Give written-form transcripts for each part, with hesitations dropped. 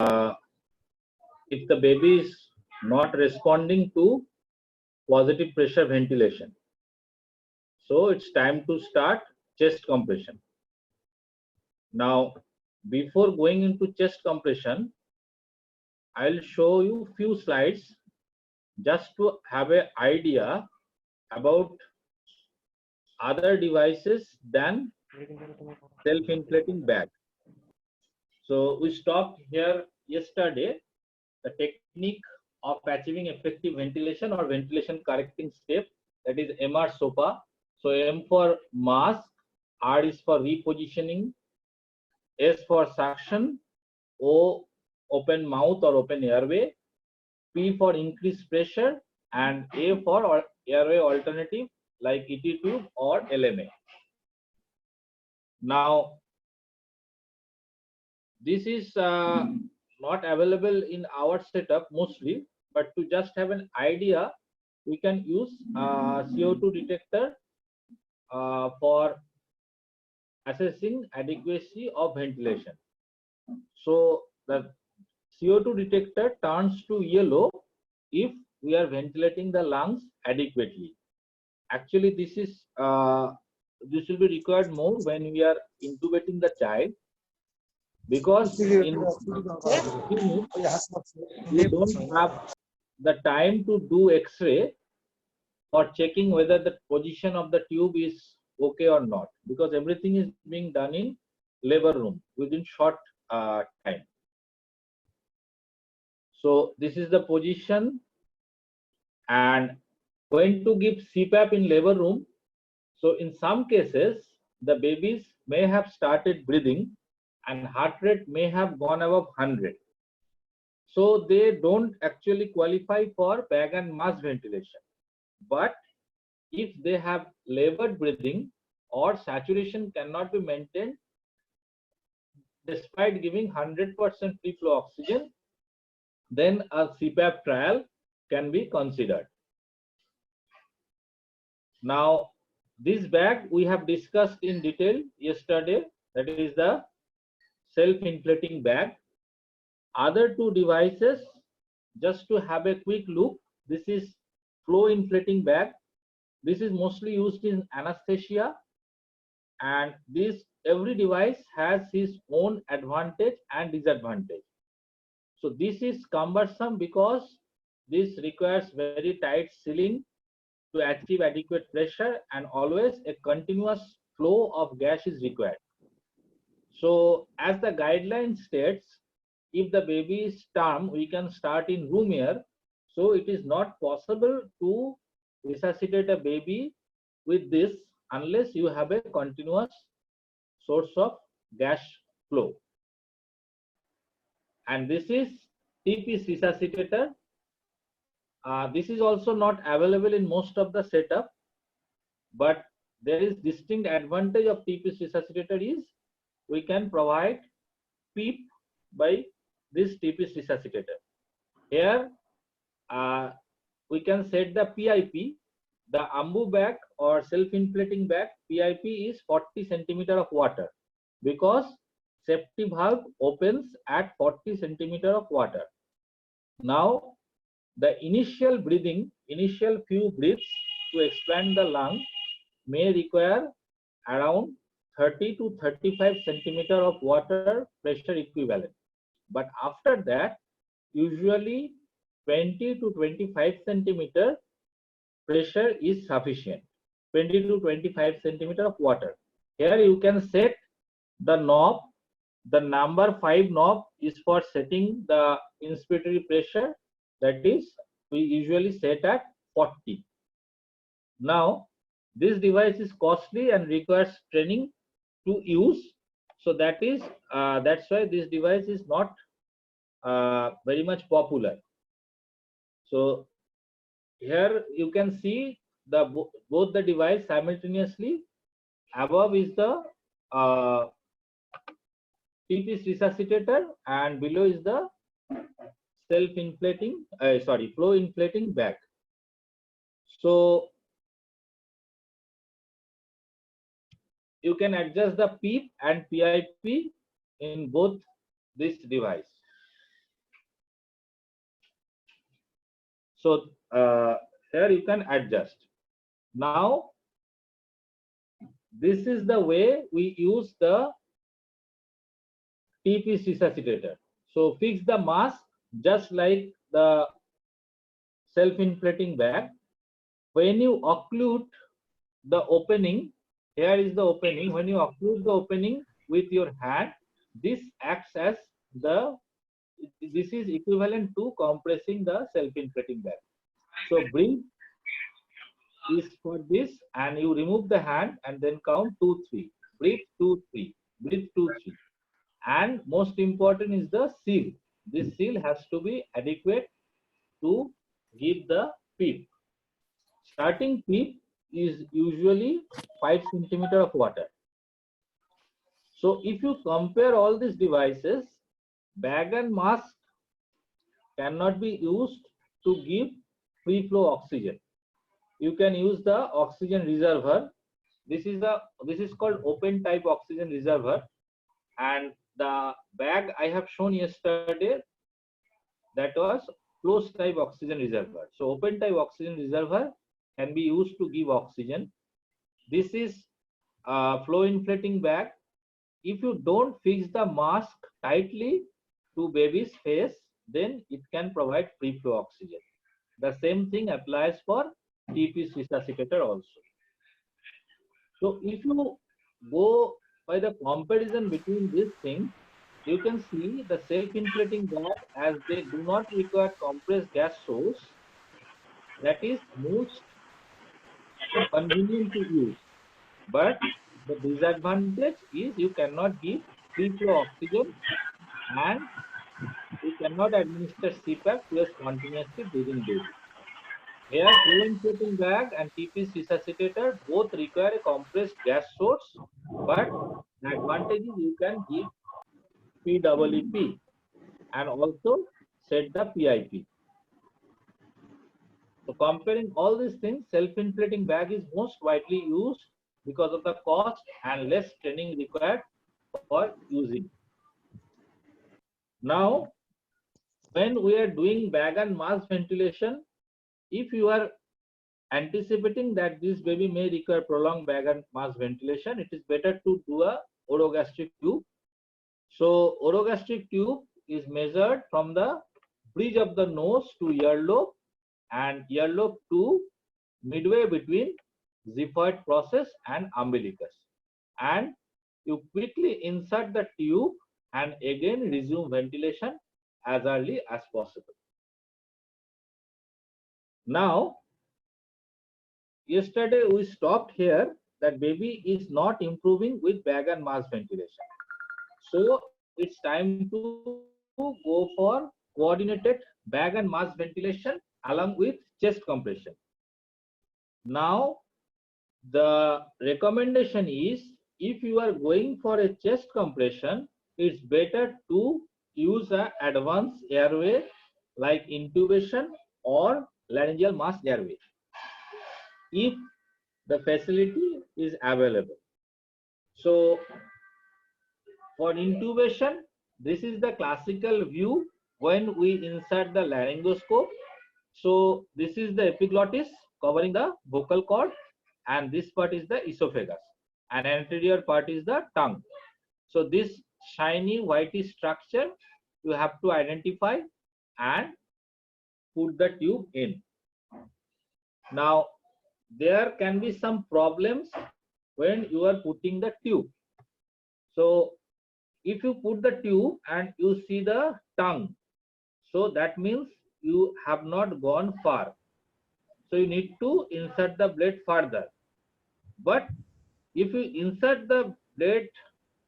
if the baby is not responding to positive pressure ventilation. So it's time to start chest compression. Now, before going into chest compression, I'll show you few slides just to have an idea about other devices than self-inflating bag. So we stopped here yesterday, the technique of achieving effective ventilation or ventilation correcting step, that is MR SOPA. So M for mask, R is for repositioning, S for suction, O open mouth or open airway, P for increased pressure, and A for airway alternative like ET tube or LMA. Now, this is not available in our setup mostly, but to just have an idea, we can use CO2 detector for assessing adequacy of ventilation. So the CO2 detector turns to yellow if we are ventilating the lungs adequately. Actually, this will be required more when we are intubating the child, because in we don't have the time to do X-ray for checking whether the position of the tube is okay or not, because everything is being done in labor room within short time. So this is the position, and going to give CPAP in labor room. So in some cases, the babies may have started breathing and heart rate may have gone above 100. So they don't actually qualify for bag and mask ventilation. But if they have labored breathing or saturation cannot be maintained despite giving 100% free flow oxygen, then a CPAP trial can be considered. Now, this bag we have discussed in detail yesterday, that is the self-inflating bag. Other two devices, just to have a quick look, this is flow inflating bag. This is mostly used in anesthesia, and every device has its own advantage and disadvantage. So this is cumbersome because this requires very tight sealing to achieve adequate pressure, and always a continuous flow of gas is required. So as the guideline states, if the baby is term, we can start in room air. So it is not possible to resuscitate a baby with this unless you have a continuous source of gas flow. And this is TP resuscitator. This is also not available in most of the setup, but there is distinct advantage of TP resuscitator is we can provide PEEP by this TP resuscitator. Here we can set the PIP. The AMBU bag or self-inflating bag PIP is 40 centimeter of water, because safety valve opens at 40 centimeter of water. Now, the initial few breaths to expand the lung may require around 30 to 35 centimeter of water pressure equivalent. But after that, usually 20 to 25 centimeter pressure is sufficient. 20 to 25 centimeter of water. Here you can set the knob. The number 5 knob is for setting the inspiratory pressure. That is, we usually set at 40. Now, this device is costly and requires training to use. So that's why this device is not very much popular. So here you can see both the device simultaneously. Above is the TP resuscitator, and below is the flow inflating bag. So you can adjust the PEEP and PIP in both this device. So here you can adjust. Now this is the way we use the TP resuscitator. So fix the mask just like the self-inflating bag. When you occlude the opening, here is the opening. When you occlude the opening with your hand, this acts as this is equivalent to compressing the self-inflating bag. So breathe is for this, and you remove the hand and then count 2, 3. Breathe 2, 3. Breathe 2, 3. And most important is the seal. This seal has to be adequate to give the PEEP. Starting PEEP is usually 5 centimeter of water. So if you compare all these devices, bag and mask cannot be used to give free flow oxygen. You can use the oxygen reservoir. This is called open type oxygen reservoir, and the bag I have shown yesterday, that was closed type oxygen reservoir. So open type oxygen reservoir can be used to give oxygen. This is a flow inflating bag. If you don't fix the mask tightly to baby's face, then it can provide free flow oxygen. The same thing applies for TP resuscitator also. So if you go by the comparison between these things, you can see the self-inflating bag, as they do not require compressed gas source, that is most convenient to use. But the disadvantage is you cannot give free flow oxygen, and you cannot administer CPAP to a spontaneously breathing baby. Here, flow inflating bag and TP resuscitator both require a compressed gas source, but the advantage is you can give PEEP and also set the PIP. So comparing all these things, self-inflating bag is most widely used because of the cost and less training required for using. Now, when we are doing bag and mask ventilation, if you are anticipating that this baby may require prolonged bag and mask ventilation, it is better to do a orogastric tube. So orogastric tube is measured from the bridge of the nose to earlobe, and earlobe to midway between xiphoid process and umbilicus, and you quickly insert the tube and again resume ventilation as early as possible. Now, yesterday we stopped here that baby is not improving with bag and mask ventilation. So it's time to go for coordinated bag and mask ventilation along with chest compression. Now, the recommendation is, if you are going for a chest compression, it's better to use an advanced airway like intubation or laryngeal mask airway, if the facility is available. So for intubation, this is the classical view when we insert the laryngoscope. So this is the epiglottis covering the vocal cord, and this part is the esophagus, and anterior part is the tongue. So this shiny whitey structure you have to identify and put the tube in. Now there can be some problems when you are putting the tube. So if you put the tube and you see the tongue, so that means you have not gone far. So you need to insert the blade further. But if you insert the blade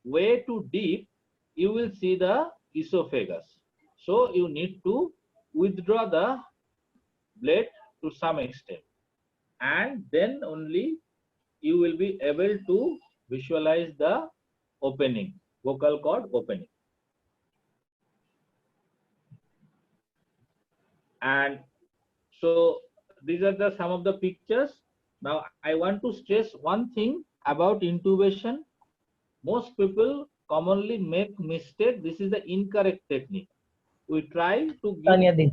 way too deep, you will see the esophagus. So you need to withdraw the blade to some extent, and then only you will be able to visualize the opening, vocal cord opening. And so these are the some of the pictures. Now I want to stress one thing about intubation. Most people commonly make mistake. This is the incorrect technique. We try to give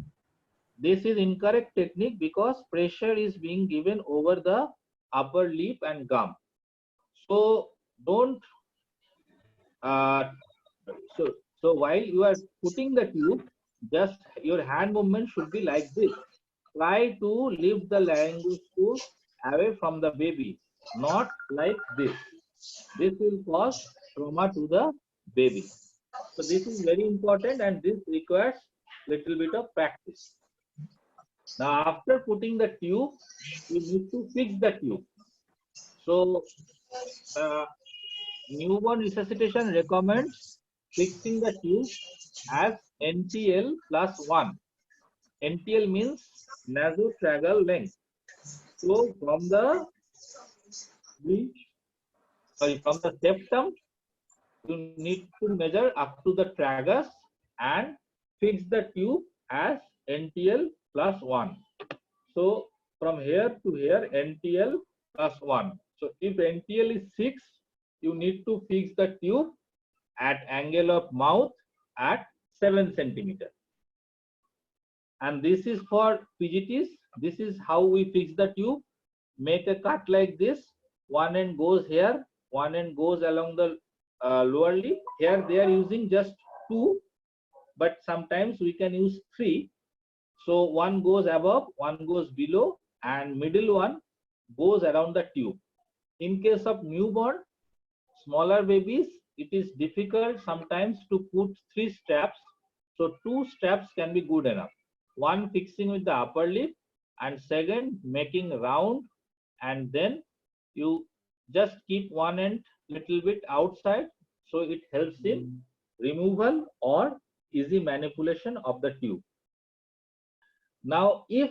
this is incorrect technique because pressure is being given over the upper lip and gum. So don't so while you are putting the tube, just your hand movement should be like this. Try to lift the laryngoscope away from the baby, not like this. This will cause trauma to the baby. So this is very important and this requires little bit of practice. Now after putting the tube, you need to fix the tube. So newborn resuscitation recommends fixing the tube as NTL plus 1. NTL means nasotragal length. So from the septum, you need to measure up to the tragus and fix the tube as NTL plus 1. So from here to here, NTL plus 1. So if NTL is 6, you need to fix the tube at angle of mouth at 7 centimeter. And this is for PGTs. This is how we fix the tube. Make a cut like this. One end goes here, one end goes along the lower lip. Here they are using just 2, but sometimes we can use 3. So one goes above, one goes below, and middle one goes around the tube. In case of newborn, smaller babies, it is difficult sometimes to put 3 straps. So 2 straps can be good enough. One fixing with the upper lip and second making round, and then you just keep one end little bit outside, so it helps in removal or easy manipulation of the tube. Now if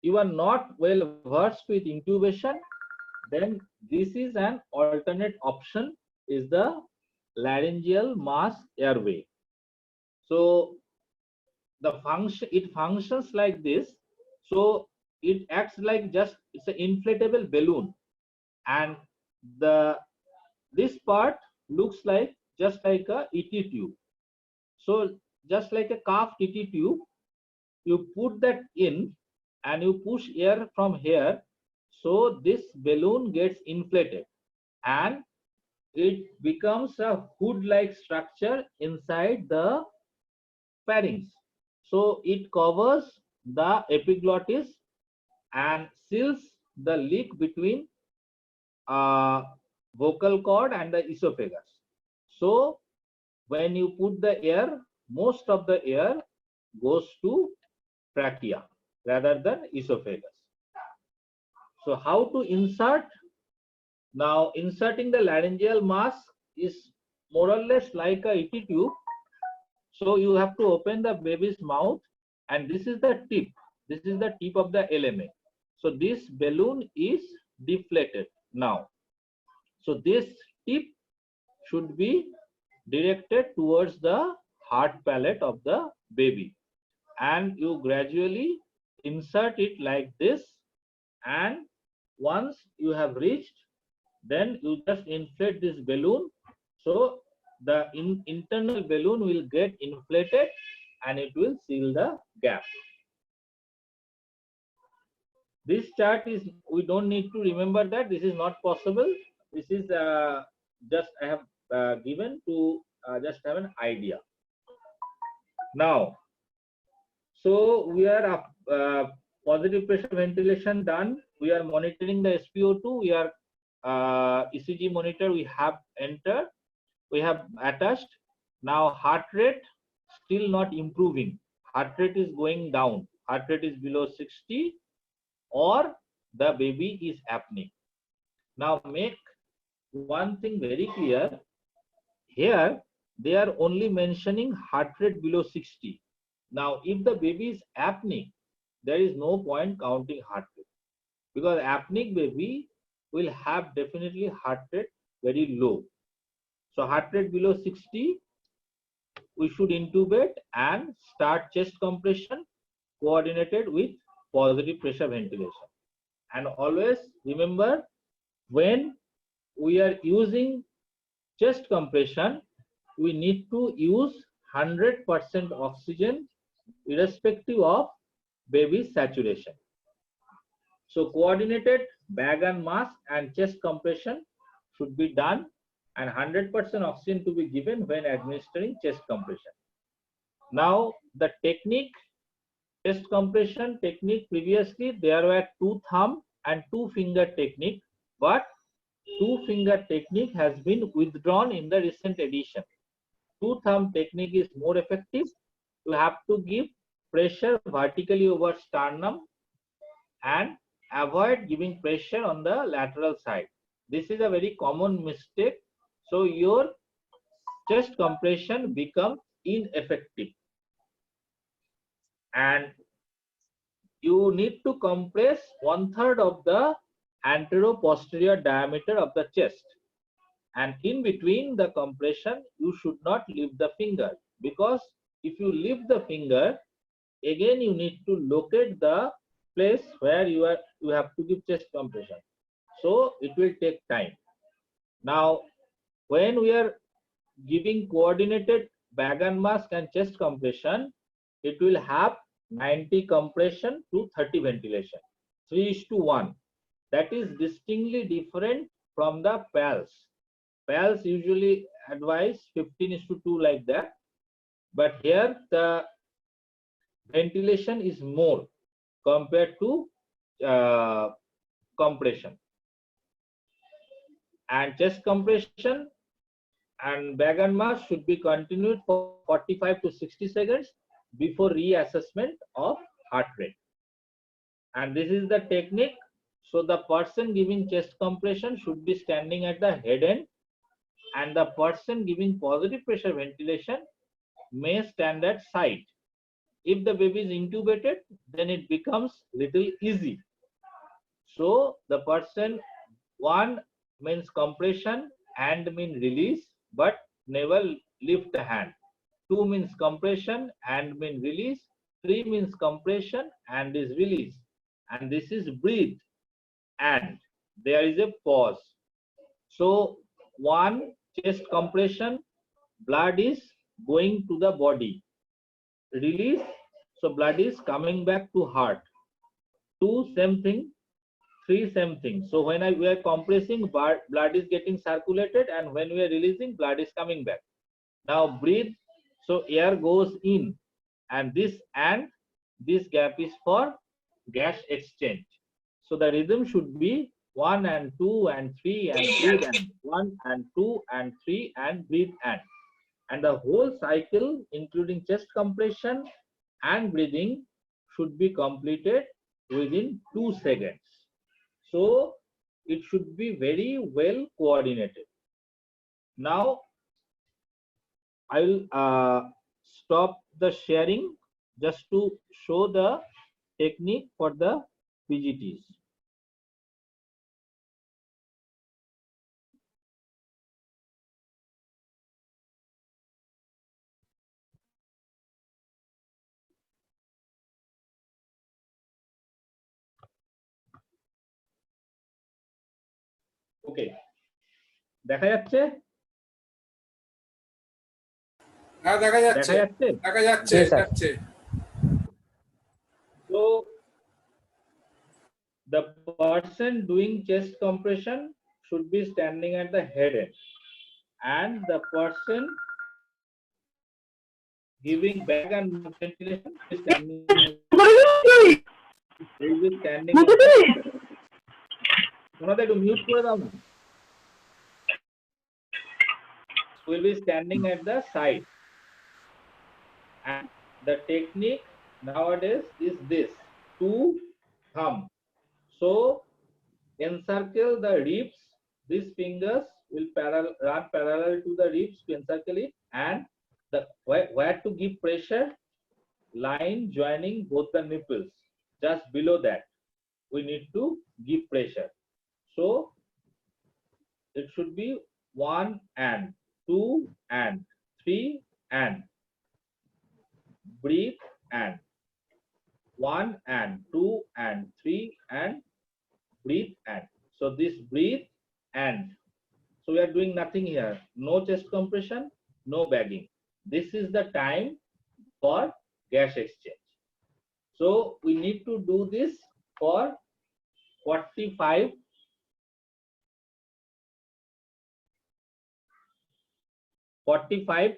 you are not well versed with intubation, then this is an alternate option, is the laryngeal mask airway. So the function, it functions like this. So it acts like just, it's an inflatable balloon, and this part looks like just like a ET tube. So just like a calf ET tube, you put that in and you push air from here, so this balloon gets inflated and it becomes a hood-like structure inside the pharynx. So it covers the epiglottis and seals the leak between vocal cord and the esophagus. So when you put the air, most of the air goes to trachea rather than esophagus. So how to insert? Now inserting the laryngeal mask is more or less like a ET tube. So you have to open the baby's mouth, and this is the tip. This is the tip of the LMA. So this balloon is deflated now. So this tip should be directed towards the heart palate of the baby, and you gradually insert it like this, and once you have reached, then you just inflate this balloon. So the internal balloon will get inflated and it will seal the gap. This chart is, we don't need to remember that, this is not possible. This is just I have given to just have an idea. Now, so we are positive pressure ventilation done. We are monitoring the SpO2. We are ECG monitor we have entered. We have attached. Now heart rate still not improving. Heart rate is going down. Heart rate is below 60, or the baby is apneic. Now make one thing very clear. Here they are only mentioning heart rate below 60. Now if the baby is apneic, there is no point counting heart rate, because apneic baby will have definitely heart rate very low. So heart rate below 60, we should intubate and start chest compression coordinated with positive pressure ventilation. And always remember, when we are using chest compression, we need to use 100% oxygen irrespective of baby's saturation. So coordinated bag and mask and chest compression should be done, and 100% oxygen to be given when administering chest compression. Now the technique, chest compression technique, previously there were 2 thumb and 2 finger technique, but 2 finger technique has been withdrawn in the recent edition. 2 thumb technique is more effective. You have to give pressure vertically over sternum and avoid giving pressure on the lateral side. This is a very common mistake. So your chest compression becomes ineffective, and you need to compress 1/3 of the antero-posterior diameter of the chest, and in between the compression you should not leave the finger, because if you leave the finger, again you need to locate the place where you have to give chest compression, so it will take time. Now when we are giving coordinated bag and mask and chest compression, it will have 90 compression to 30 ventilation, 3:1. That is distinctly different from the PALS. PALS usually advise 15:2 like that, but here the ventilation is more compared to compression. And chest compression and bag and mask should be continued for 45 to 60 seconds before reassessment of heart rate. And this is the technique. So the person giving chest compression should be standing at the head end, and the person giving positive pressure ventilation may stand at side. If the baby is intubated, then it becomes little easy. So the person, one means compression and means release, but never lift the hand. 2 means compression and means release. 3 means compression and is release. And this is breathe, and there is a pause. So 1, chest compression, blood is going to the body. Release, so blood is coming back to heart. 2, same thing. 3, same thing. So when we are compressing, blood is getting circulated, and when we are releasing, blood is coming back. Now breathe, so air goes in, and this gap is for gas exchange. So the rhythm should be 1 and 2 and 3 and breathe, and 1 and 2 and 3 and breathe, and the whole cycle including chest compression and breathing should be completed within 2 seconds. So it should be very well coordinated. Now I will stop the sharing just to show the technique for the PGTs. Okay, দেখা যাচ্ছে? হ্যাঁ দেখা যাচ্ছে, দেখা যাচ্ছে, যাচ্ছে। So the person doing chest compression should be standing at the head end, and the person giving bag and ventilation is standing mute করে দাও না, will be standing at the side. And the technique nowadays is this 2 thumb. So encircle the ribs. These fingers will run parallel to the ribs to encircle it, and the where to give pressure, line joining both the nipples. Just below that we need to give pressure. So it should be 1 and 2 and 3 and breathe, and 1 and 2 and 3 and breathe, and so this breathe and, so we are doing nothing here, no chest compression, no bagging. This is the time for gas exchange. So we need to do this for 45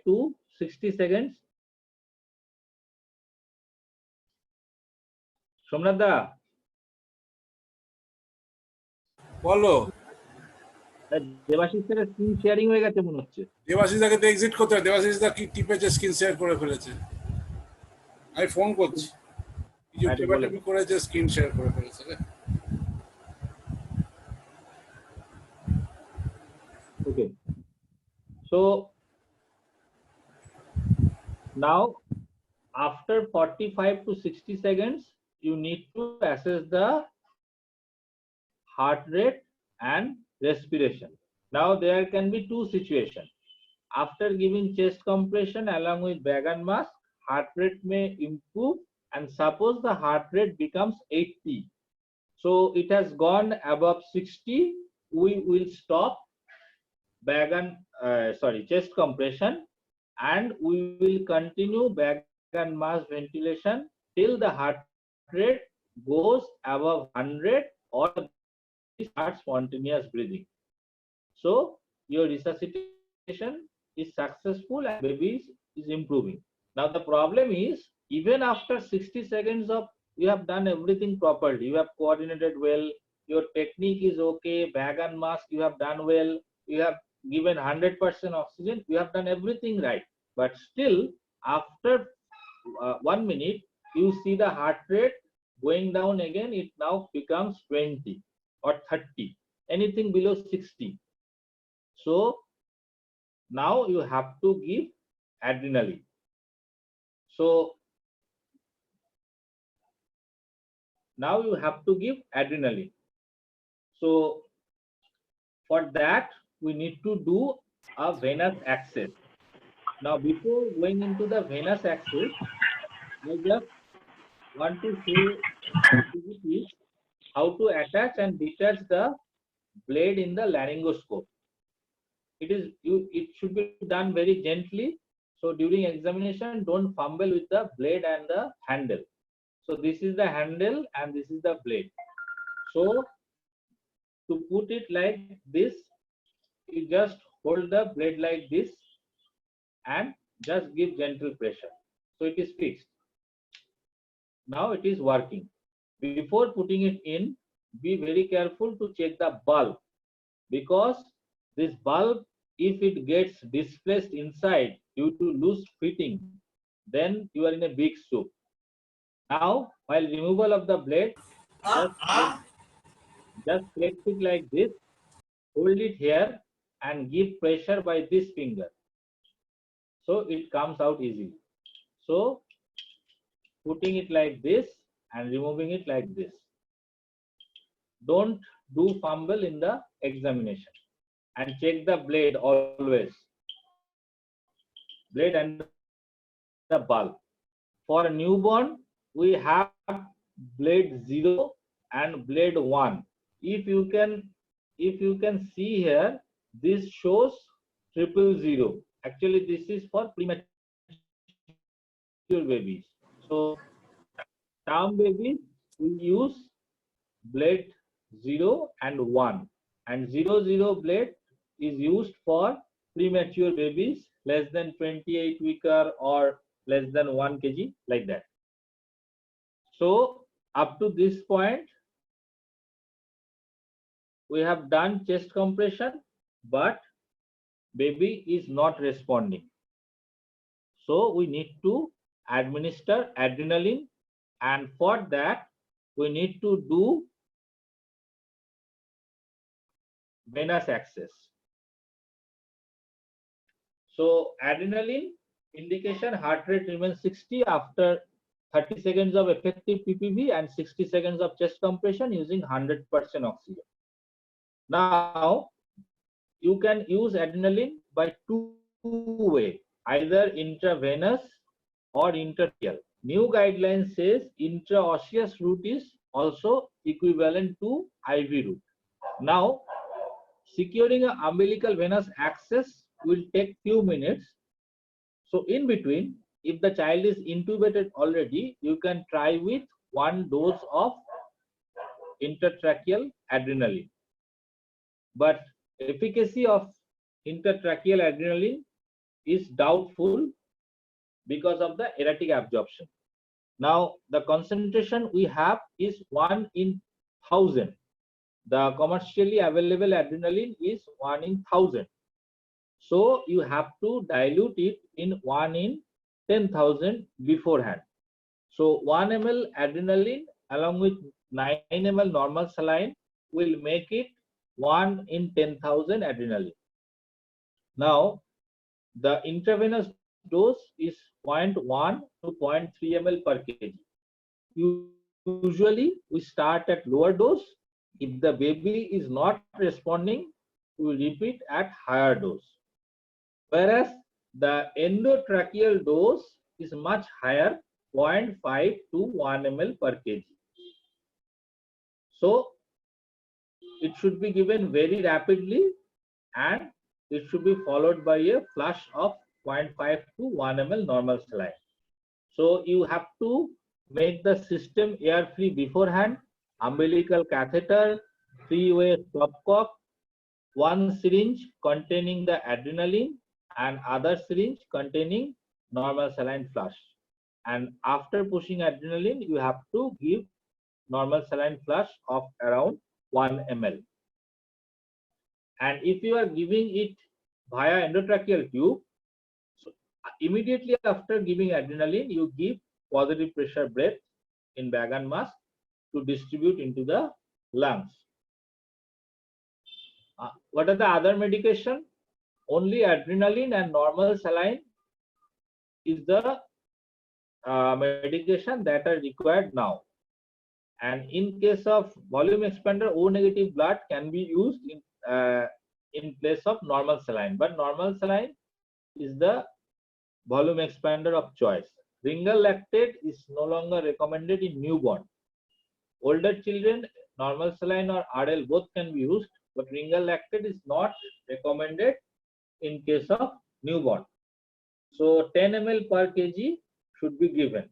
to 60 seconds. Somnath da, বলো দেবাশিস স্যারের screen sharing হয়ে গেছে মনে হচ্ছে। দেবাশিস দাকে তো exit করতে হবে। দেবাশিস দা কি টিপেছে, স্ক্রিন শেয়ার করে ফেলেছে। আমি ফোন করছি, কিছু টিপাটিপি করেছে, স্ক্রিন শেয়ার করে ফেলেছে রে। Okay, so now after 45 to 60 seconds you need to assess the heart rate and respiration. Now there can be two situations. After giving chest compression along with bag and mask, heart rate may improve, and suppose the heart rate becomes 80, so it has gone above 60, we will stop bag and chest compression, and we will continue bag and mask ventilation till the heart rate goes above 100 or start spontaneous breathing. So your resuscitation is successful and baby is improving. Now the problem is, even after 60 seconds of you have done everything properly, you have coordinated well, your technique is okay, bag and mask you have done well, you have given 100% oxygen, you have done everything right, but still after 1 minute you see the heart rate going down again. It now becomes 20 or 30, anything below 60. So now you have to give adrenaline. So now you have to give adrenaline. So for that we need to do a venous access. Now before going into the venous access, I just want to show activities how to attach and detach the blade in the laryngoscope. It should be done very gently. So during examination, don't fumble with the blade and the handle. So this is the handle and this is the blade. So to put it like this, you just hold the blade like this and just give gentle pressure. So it is fixed. Now it is working. Before putting it in, be very careful to check the bulb, because this bulb, if it gets displaced inside due to loose fitting, then you are in a big soup. Now while removal of the blade, just place it like this, hold it here and give pressure by this finger, so it comes out easily. So putting it like this and removing it like this. Don't do fumble in the examination, and check the blade always, blade and the bulb. For a newborn we have blade 0 and blade 1. If you can see here, this shows 000. Actually this is for premature babies. So term babies we use blade 0 and 1, and 00 blade is used for premature babies less than 28 weeker or less than 1 kg, like that. So up to this point we have done chest compression, but baby is not responding. So we need to administer adrenaline, and for that we need to do venous access. So adrenaline indication, heart rate remains 60 after 30 seconds of effective PPV and 60 seconds of chest compression using 100% oxygen. Now you can use adrenaline by two ways, either intravenous or intrathecal. New guidelines says intraosseous route is also equivalent to IV route. Now securing an umbilical venous access will take few minutes. So in between, if the child is intubated already, you can try with 1 dose of intratracheal adrenaline. But efficacy of intratracheal adrenaline is doubtful because of the erratic absorption. Now, the concentration we have is 1 in 1000. The commercially available adrenaline is 1 in 1000. So you have to dilute it in 1 in 10,000 beforehand. So 1 ml adrenaline along with 9 ml normal saline will make it 1 in 10,000 adrenaline. Now, the intravenous dose is 0.1 to 0.3 ml per kg. Usually, we start at lower dose. If the baby is not responding, we repeat at higher dose. Whereas the endotracheal dose is much higher, 0.5 to 1 ml per kg. So it should be given very rapidly and it should be followed by a flush of 0.5 to 1 ml normal saline. So you have to make the system air-free beforehand, umbilical catheter, 3-way stopcock, 1 syringe containing the adrenaline and other syringe containing normal saline flush. And after pushing adrenaline, you have to give normal saline flush of around 1 ml. And if you are giving it via endotracheal tube, so immediately after giving adrenaline, you give positive pressure breath in bag and mask to distribute into the lungs. What are the other medication? Only adrenaline and normal saline is the medication that are required now. And in case of volume expander, O negative blood can be used in place of normal saline. But normal saline is the volume expander of choice. Ringal lactate is no longer recommended in newborn. Older children, normal saline or RL both can be used, but ringal lactate is not recommended in case of newborn. So 10 ml per kg should be given.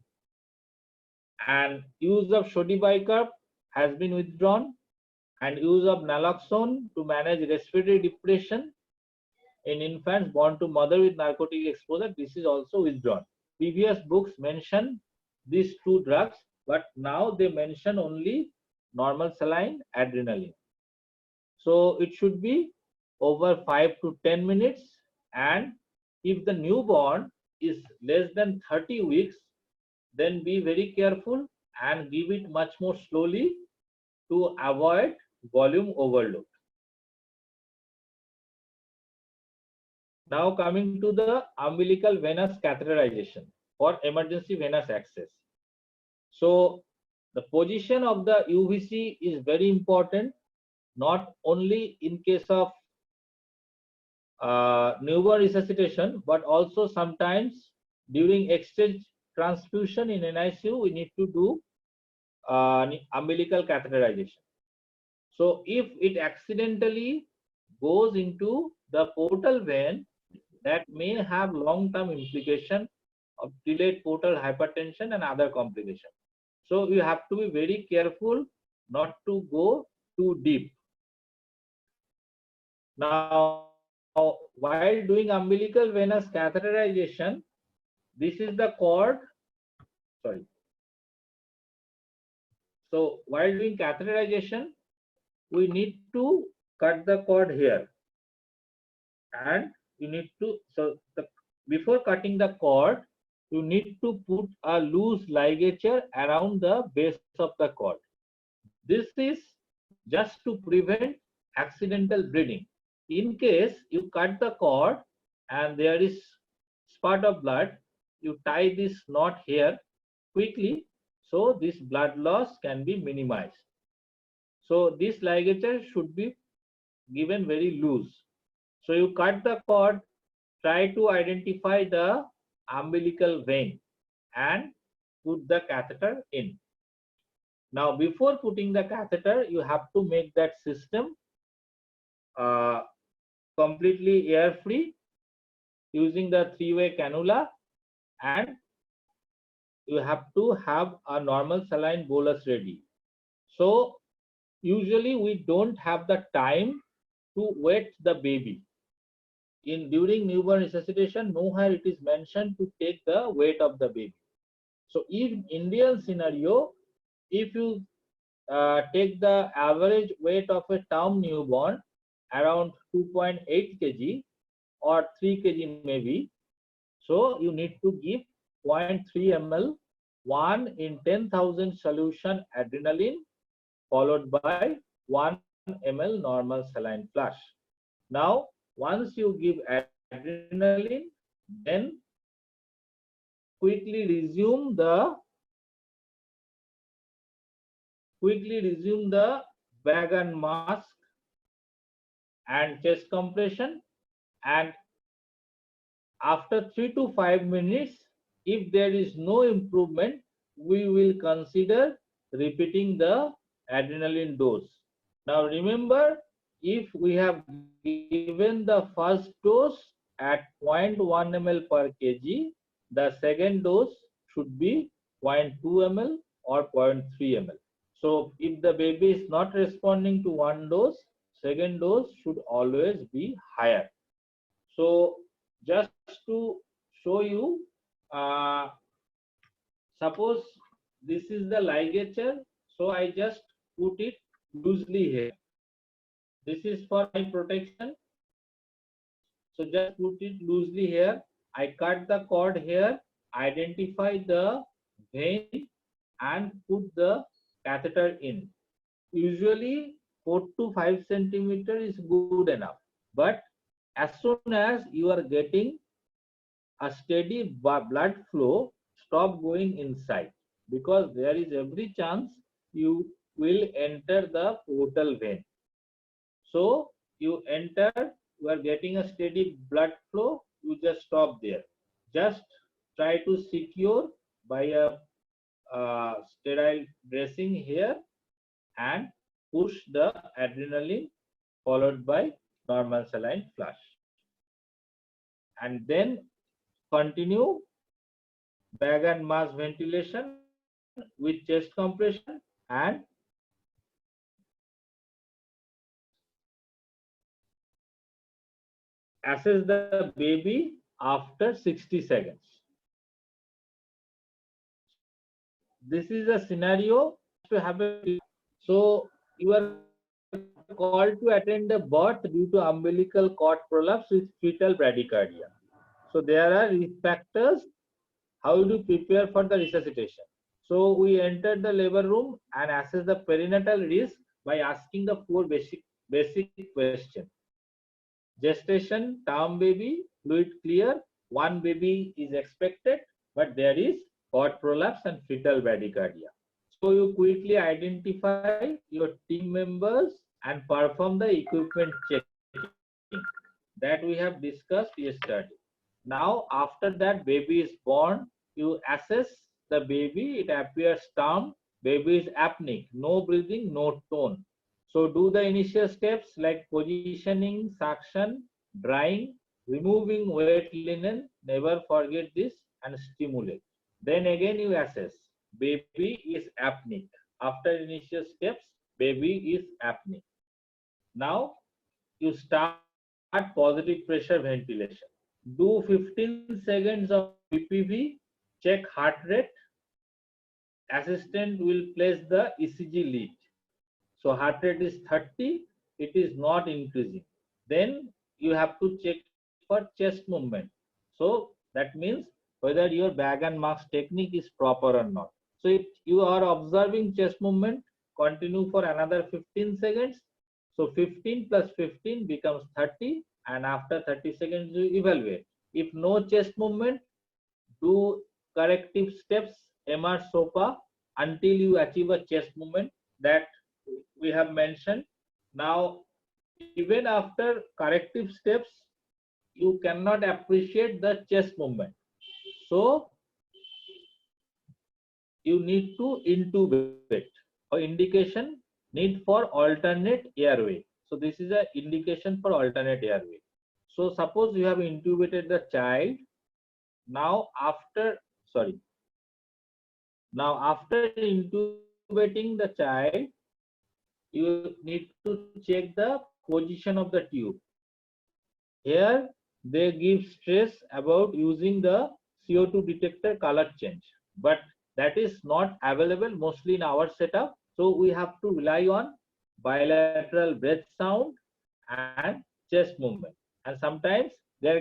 And use of sodium has been withdrawn, and use of naloxone to manage respiratory depression in infants born to mother with narcotic exposure, this is also withdrawn. Previous books mention these 2 drugs, but now they mention only normal saline, adrenaline. So it should be over 5 to 10 minutes, and if the newborn is less than 30 weeks, then be very careful and give it much more slowly to avoid volume overload. Now coming to the umbilical venous catheterization for emergency venous access. So the position of the UVC is very important, not only in case of newborn resuscitation, but also sometimes during exchange transfusion in NICU, we need to do umbilical catheterization. So if it accidentally goes into the portal vein, that may have long-term implication of delayed portal hypertension and other complications. So you have to be very careful not to go too deep. Now, while doing umbilical venous catheterization, this is the cord. Sorry. So while doing catheterization, we need to cut the cord here, and you need to, before cutting the cord, you need to put a loose ligature around the base of the cord. This is just to prevent accidental bleeding. In case you cut the cord and there is spurt of blood, you tie this knot here quickly, so this blood loss can be minimized. So this ligature should be given very loose. So you cut the cord, try to identify the umbilical vein and put the catheter in. Now before putting the catheter, you have to make that system completely air free using the 3-way cannula and you have to have a normal saline bolus ready. So usually we don't have the time to wet the baby. During newborn resuscitation, nowhere it is mentioned to take the weight of the baby. So in Indian scenario, if you take the average weight of a term newborn around 2.8 kg or 3 kg maybe, so you need to give 0.3 ml 1 in 10,000 solution adrenaline followed by 1 ml normal saline flush. Now once you give adrenaline, then quickly resume the bag and mask and chest compression, and after 3 to 5 minutes, if there is no improvement, we will consider repeating the adrenaline dose. Now remember, if we have given the first dose at 0.1 ml per kg, the second dose should be 0.2 ml or 0.3 ml. So if the baby is not responding to one dose, second dose should always be higher. So just to show you, suppose this is the ligature, so I just put it loosely here. This is for my protection. So just put it loosely here. I cut the cord here, identify the vein and put the catheter in. Usually 4 to 5 centimeter is good enough. But as soon as you are getting a steady blood flow, stop going inside, because there is every chance you will enter the portal vein. So you enter, you are getting a steady blood flow, you just stop there. Just try to secure by a sterile dressing here and push the adrenaline followed by normal saline flush. And then continue bag and mask ventilation with chest compression and assess the baby after 60 seconds. This is a scenario to have a, so you are called to attend a birth due to umbilical cord prolapse with fetal bradycardia. So there are risk factors. How do you prepare for the resuscitation? So we enter the labor room and assess the perinatal risk by asking the 4 basic questions. Gestation, term baby, fluid clear, 1 baby is expected, but there is cord prolapse and fetal bradycardia. So you quickly identify your team members and perform the equipment checking that we have discussed yesterday. Now after that baby is born, you assess the baby. It appears term, baby is apneic, no breathing, no tone. So do the initial steps like positioning, suction, drying, removing wet linen, never forget this, and stimulate. Then again you assess, baby is apneic. After initial steps, baby is apneic. Now you start positive pressure ventilation. Do 15 seconds of BPV, check heart rate. Assistant will place the ECG lead. So heart rate is 30, it is not increasing. Then you have to check for chest movement. So that means whether your bag and mask technique is proper or not. So if you are observing chest movement, continue for another 15 seconds. So 15 plus 15 becomes 30, and after 30 seconds you evaluate. If no chest movement, do corrective steps, MR SOPA, until you achieve a chest movement that we have mentioned. Now, even after corrective steps, you cannot appreciate the chest movement. So, you need to intubate, or indication need for alternate airway. So, this is an indication for alternate airway. So, suppose you have intubated the child. Now, after, sorry, Now, after intubating the child, you need to check the position of the tube. Here, they give stress about using the CO2 detector color change, but that is not available mostly in our setup. So we have to rely on bilateral breath sound and chest movement. And sometimes there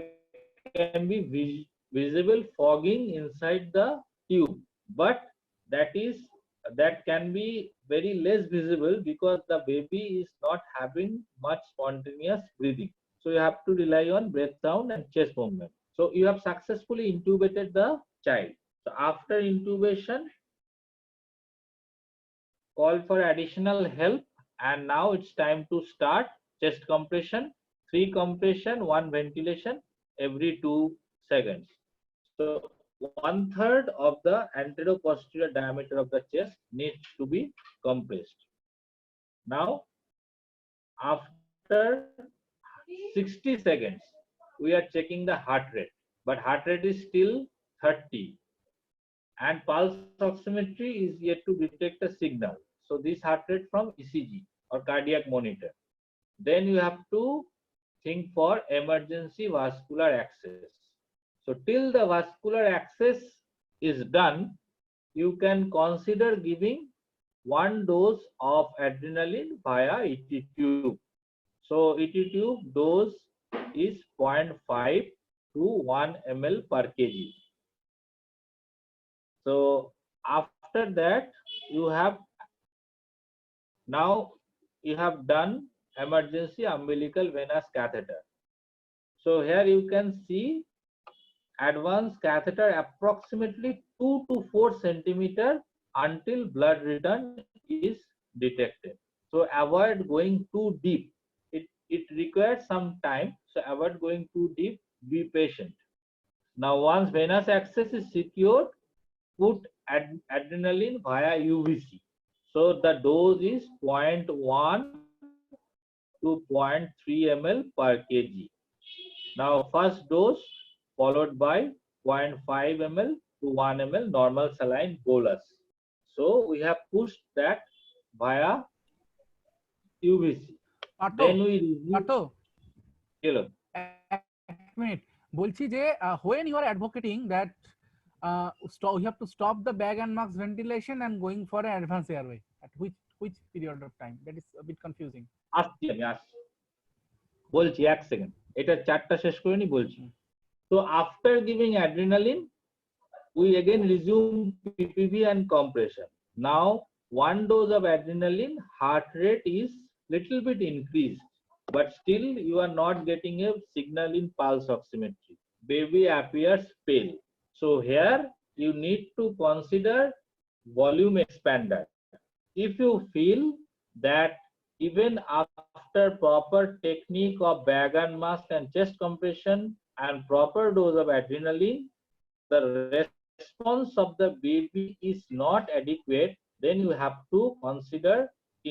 can be visible fogging inside the tube, but that can be very less visible because the baby is not having much spontaneous breathing. So you have to rely on breath sound and chest movement. So you have successfully intubated the child. So after intubation, call for additional help, and now it's time to start chest compression. 3 compression, 1 ventilation every 2 seconds. So 1/3 of the anteroposterior diameter of the chest needs to be compressed. Now, after 60 seconds, we are checking the heart rate, but heart rate is still 30, and pulse oximetry is yet to detect a signal. So this heart rate from ECG or cardiac monitor. Then you have to think for emergency vascular access. So till the vascular access is done, you can consider giving 1 dose of adrenaline via ET tube. So ET tube dose is 0.5 to 1 ml per kg. So after that, you have done emergency umbilical venous catheter. So here you can see advanced catheter approximately 2 to 4 centimeter until blood return is detected. So avoid going too deep. It requires some time. So avoid going too deep. Be patient. Now once venous access is secured, put adrenaline via UVC. So the dose is 0.1 to 0.3 ml per kg. Now first dose followed by 0.5 ml to 1 ml normal saline bolus. So we have pushed that via UVC. Then we resume. Hello. Minute. বলছি যে when you are advocating that you have to stop the bag and mask ventilation and going for an advanced airway at which period of time? That is a bit confusing. বলছি এক second, এটা চারটা শেষ করে নি বলছি। So after giving adrenaline, we again resume PPV and compression. Now 1 dose of adrenaline, heart rate is little bit increased, but still you are not getting a signal in pulse oximetry. Baby appears pale. So here you need to consider volume expander. If you feel that even after proper technique of bag and mask and chest compression and proper dose of adrenaline, the response of the baby is not adequate, then you have to consider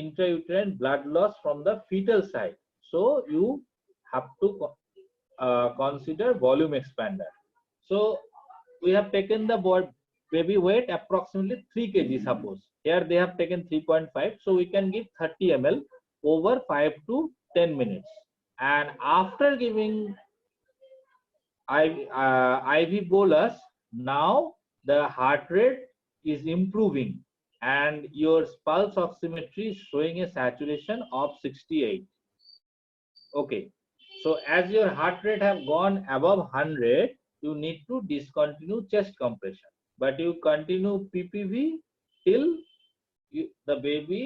intrauterine blood loss from the fetal side. So you have to consider volume expander. So we have taken the baby weight approximately 3 kg suppose. Here they have taken 3.5, so we can give 30 ml over 5 to 10 minutes. And after giving IV bolus, now the heart rate is improving and your pulse oximetry is showing a saturation of 68. Okay, so as your heart rate have gone above 100, you need to discontinue chest compression, but you continue PPV till the baby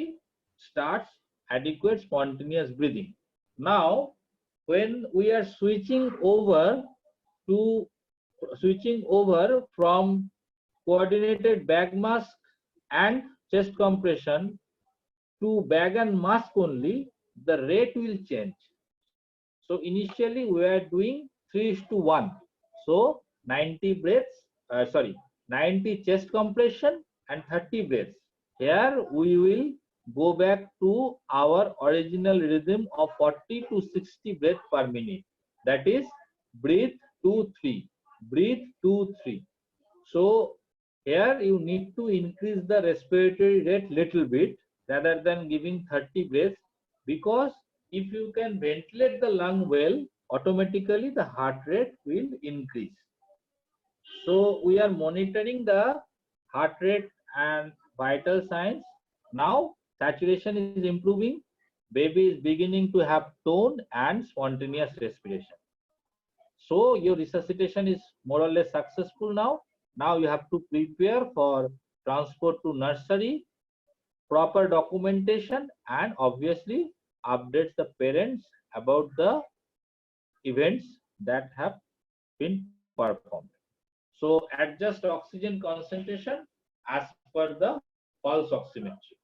starts adequate spontaneous breathing. Now when we are switching over from coordinated bag mask and chest compression to bag and mask only, the rate will change. So initially we are doing 3:1. So 90 chest compression and 30 breaths. Here we will go back to our original rhythm of 40 to 60 breaths per minute. That is breathe 2-3, breathe 2-3. So here you need to increase the respiratory rate little bit rather than giving 30 breaths, because if you can ventilate the lung well, automatically the heart rate will increase. So we are monitoring the heart rate and vital signs. Now saturation is improving, baby is beginning to have tone and spontaneous respiration. So your resuscitation is more or less successful now. Now you have to prepare for transport to nursery, proper documentation, and obviously updates the parents about the events that have been performed. So adjust oxygen concentration as per the pulse oximetry.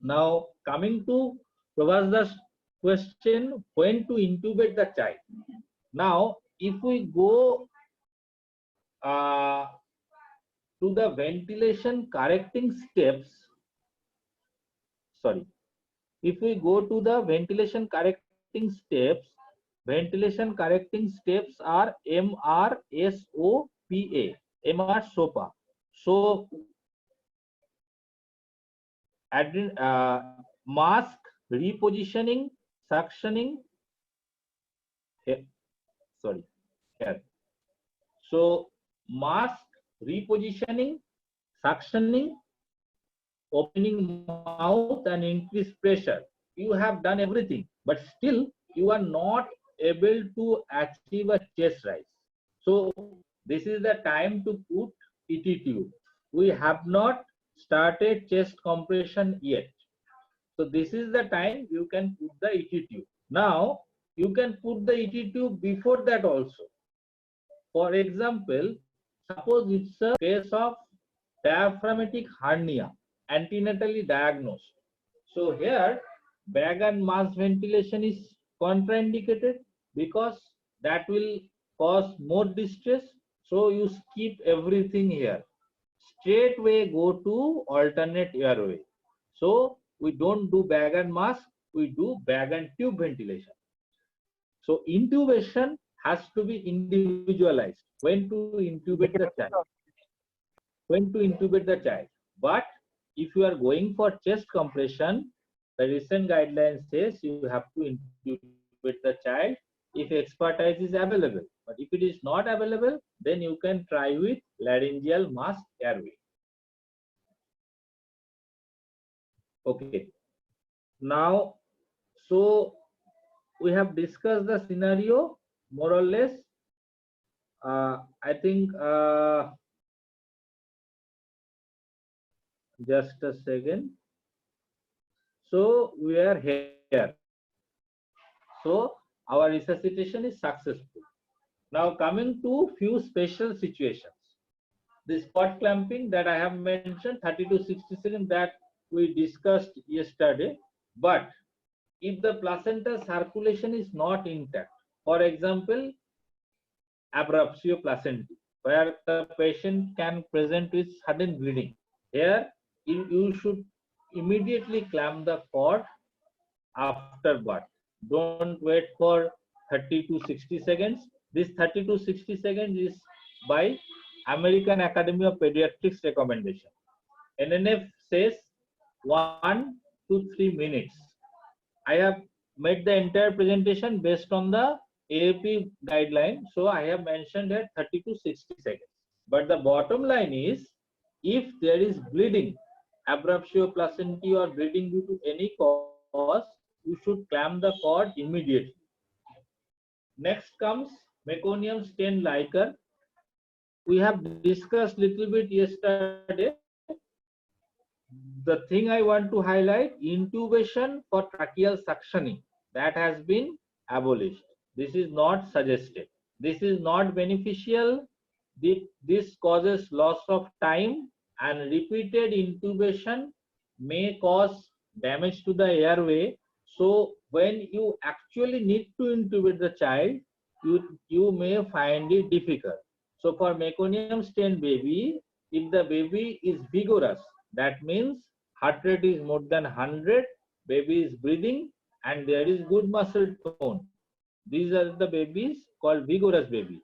Now coming to Prabhas's question, when to intubate the child. Now if we go to the ventilation correcting steps, if we go to the ventilation correcting steps are MRSOPA, MR-SOPA. So mask repositioning, suctioning, here. So mask repositioning, suctioning, opening mouth and increase pressure. You have done everything, but still you are not able to achieve a chest rise. So this is the time to put ET tube. We have not started chest compression yet. So this is the time you can put the ET tube. Now you can put the ET tube before that also. For example, suppose it's a case of diaphragmatic hernia, antenatally diagnosed. So here bag and mask ventilation is contraindicated because that will cause more distress. So you skip everything here. Straightway go to alternate airway. So we don't do bag and mask, we do bag and tube ventilation. So intubation has to be individualized. When to intubate the child? When to intubate the child? But if you are going for chest compression, the recent guideline says you have to intubate the child if expertise is available. But if it is not available, then you can try with laryngeal mask airway. Okay. Now, so we have discussed the scenario more or less. I think just a second. So we are here. So our resuscitation is successful. Now coming to few special situations. The spot clamping that I have mentioned, 30 to 60 seconds, that we discussed yesterday. But if the placenta circulation is not intact, for example, abruptio placentae, where the patient can present with sudden bleeding, here you should immediately clamp the cord after birth. Don't wait for 30 to 60 seconds. This 30 to 60 seconds is by American Academy of Pediatrics recommendation. NNF says 1 to 3 minutes. I have made the entire presentation based on the AAP guideline. So I have mentioned here 30 to 60 seconds. But the bottom line is, if there is bleeding, abruptio placentae or bleeding due to any cause, you should clamp the cord immediately. Next comes meconium stent liquor. We have discussed little bit yesterday. The thing I want to highlight, intubation for tracheal suctioning, that has been abolished. This is not suggested. This is not beneficial. This causes loss of time, and repeated intubation may cause damage to the airway. So when you actually need to intubate the child, you may find it difficult. So for meconium stent baby, if the baby is vigorous, that means heart rate is more than 100, baby is breathing, and there is good muscle tone. These are the babies called vigorous baby.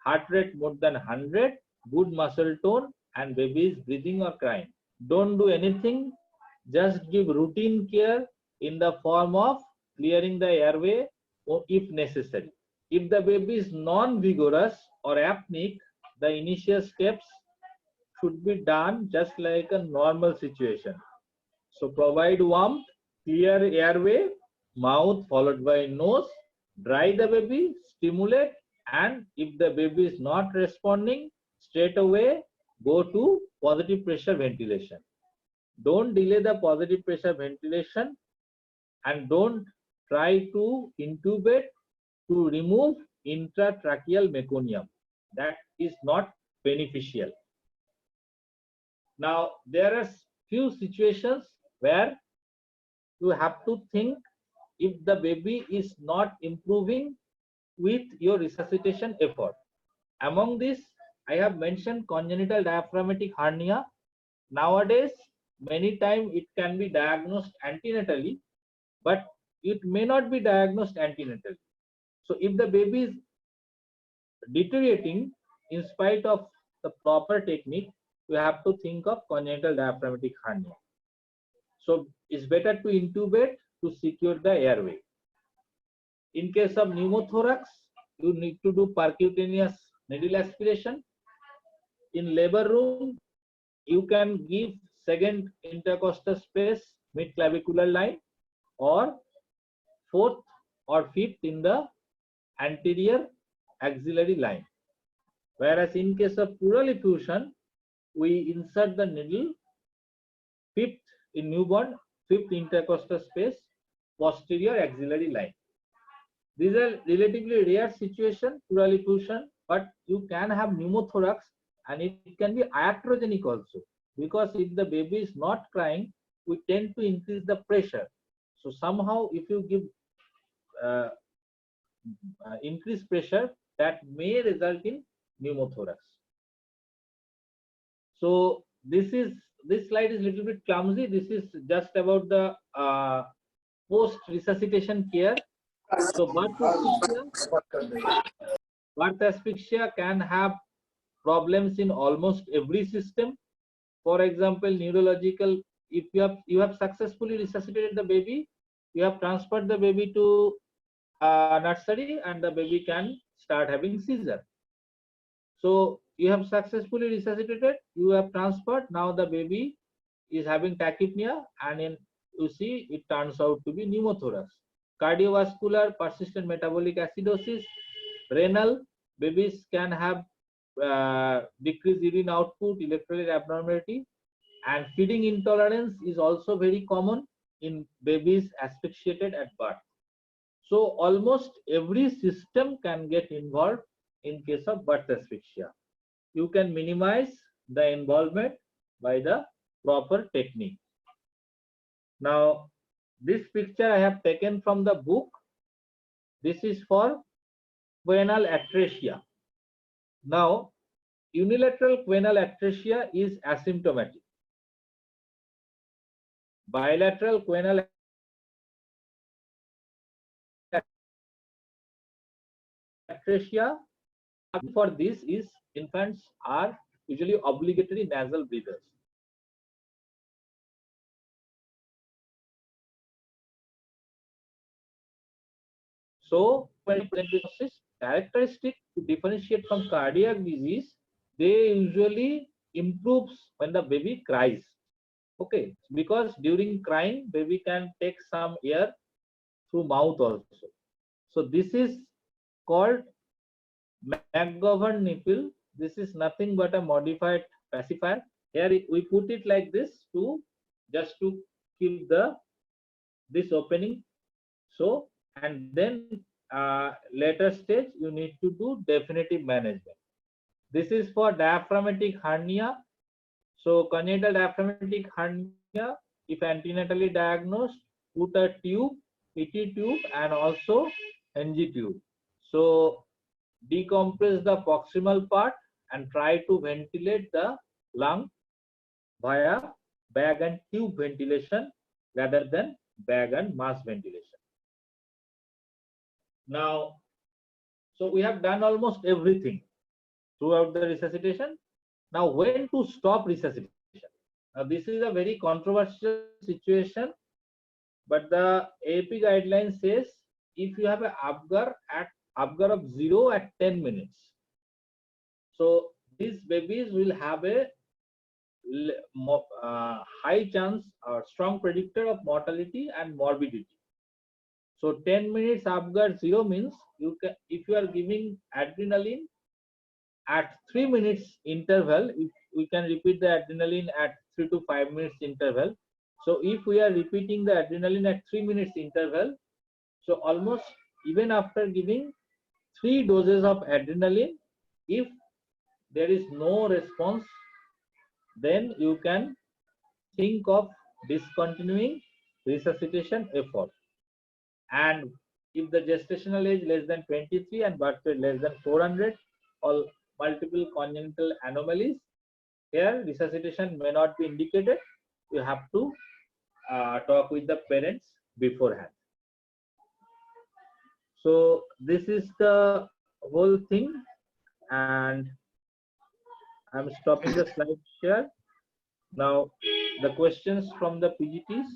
Heart rate more than 100, good muscle tone, and baby is breathing or crying. Don't do anything, just give routine care in the form of clearing the airway or if necessary. If the baby is non-vigorous or apneic, the initial steps should be done just like a normal situation. So provide warmth, clear airway, mouth followed by nose, dry the baby, stimulate, and if the baby is not responding, straight away go to positive pressure ventilation. Don't delay the positive pressure ventilation and don't try to intubate to remove intratracheal meconium. That is not beneficial. Now, there are few situations where you have to think if the baby is not improving with your resuscitation effort. Among this, I have mentioned congenital diaphragmatic hernia. Nowadays, many times it can be diagnosed antenatally, but it may not be diagnosed antenatally. So if the baby is deteriorating in spite of the proper technique, you have to think of congenital diaphragmatic hernia. So it's better to intubate to secure the airway. In case of pneumothorax, you need to do percutaneous needle aspiration. In labor room, you can give second intercostal space mid clavicular line or fourth or fifth in the anterior axillary line. Whereas in case of pleural effusion, we insert the needle fifth in newborn, fifth intercostal space, posterior axillary line. These are relatively rare situation, pleural effusion, but you can have pneumothorax and it can be iatrogenic also, because if the baby is not crying, we tend to increase the pressure. So somehow if you give increased pressure, that may result in pneumothorax. So this slide is a little bit clumsy. This is just about the post resuscitation care. So birth asphyxia can have problems in almost every system. For example, neurological, if you have successfully resuscitated the baby, you have transferred the baby to nursery and the baby can start having seizure. So you have successfully resuscitated, you have transferred, now the baby is having tachypnea and you see it turns out to be pneumothorax. Cardiovascular, persistent metabolic acidosis, renal, babies can have decreased urine output, electrolyte abnormality, and feeding intolerance is also very common in babies asphyxiated at birth. So almost every system can get involved in case of birth asphyxia. You can minimize the involvement by the proper technique. Now, this picture I have taken from the book. This is for choanal atresia. Now, unilateral choanal atresia is asymptomatic. Bilateral choanal atresia, for this is infants are usually obligatory nasal breathers. So when characteristic to differentiate from cardiac disease, they usually improves when the baby cries. Okay, because during crying, baby can take some air through mouth also. So this is called McGovern nipple. This is nothing but a modified pacifier. Here we put it like this to just to keep this opening. So and then later stage you need to do definitive management. This is for diaphragmatic hernia. So congenital diaphragmatic hernia, if antenatally diagnosed, put a tube, PT tube and also NG tube. So decompress the proximal part and try to ventilate the lung via bag and tube ventilation rather than bag and mask ventilation. Now, so we have done almost everything throughout the resuscitation. Now, when to stop resuscitation? Now, this is a very controversial situation, but the AP guideline says if you have an Apgar of 0 at 10 minutes, so these babies will have a high chance or strong predictor of mortality and morbidity. So 10 minutes Apgar 0 means you can, if you are giving adrenaline at 3 minutes interval, if we can repeat the adrenaline at 3 to 5 minutes interval. So if we are repeating the adrenaline at 3 minutes interval, so almost even after giving 3 doses of adrenaline, if there is no response, then you can think of discontinuing resuscitation effort. And if the gestational age less than 23 and birth rate less than 400, or multiple congenital anomalies, here resuscitation may not be indicated. You have to talk with the parents beforehand. So this is the whole thing, and I'm stopping the slide share. Now the questions from the PGTs.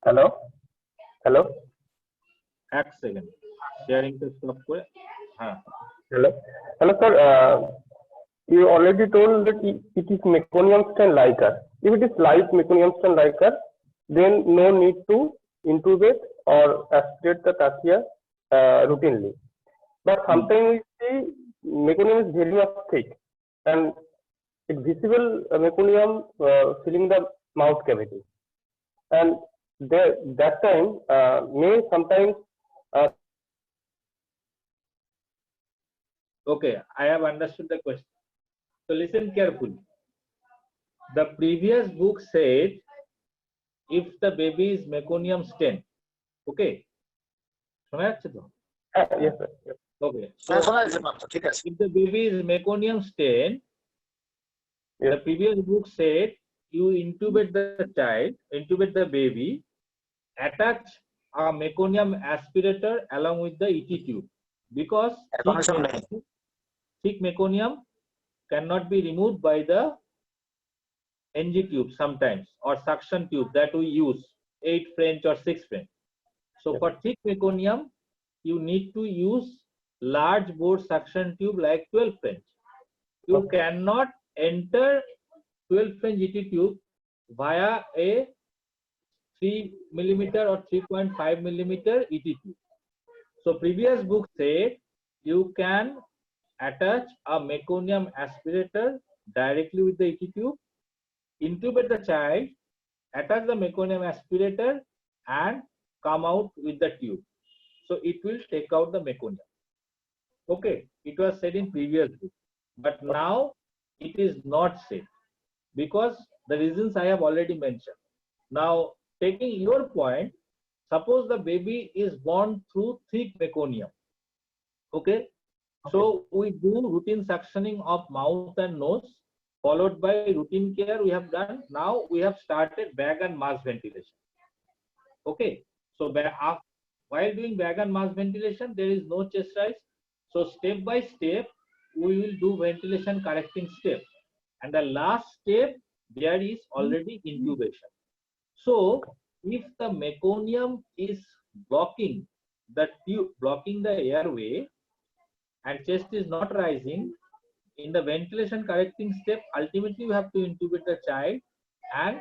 Hello. এক second sharing টা stop করে Hello, sir. You already told that it is meconium stain liquor. If it is light meconium stain liquor, then no need to intubate or aspirate the trachea routinely. But sometimes we see meconium is very much thick and it's visible meconium filling the mouth cavity, and that time may sometimes. Okay, I have understood the question. So listen carefully. The previous book said if the baby is meconium stain, okay? শোনা যাচ্ছে তো? Yes, sir. Yes. Okay. So if the baby is meconium stain, Yes. the previous book said you intubate the child, intubate the baby, attach a meconium aspirator along with the ET tube, because thick meconium cannot be removed by the NG tube sometimes, or suction tube that we use 8 French or 6 French. So for thick meconium, you need to use large bore suction tube like 12 French. You cannot enter 12 French ET tube via a 3 millimeter or 3.5 millimeter ET tube. So previous book said you can attach a meconium aspirator directly with the ET tube, intubate the child, attach the meconium aspirator and come out with the tube. So it will take out the meconium. Okay, it was said in previous book, but now it is not said because the reasons I have already mentioned. Now taking your point, suppose the baby is born through thick meconium. Okay, so we do routine suctioning of mouth and nose, followed by routine care we have done. Now we have started bag and mask ventilation. Okay, so while doing bag and mask ventilation, there is no chest rise. So step by step, we will do ventilation correcting step. And the last step, there is already intubation. So if the meconium is blocking the tube, blocking the airway, and chest is not rising, in the ventilation correcting step, ultimately you have to intubate the child and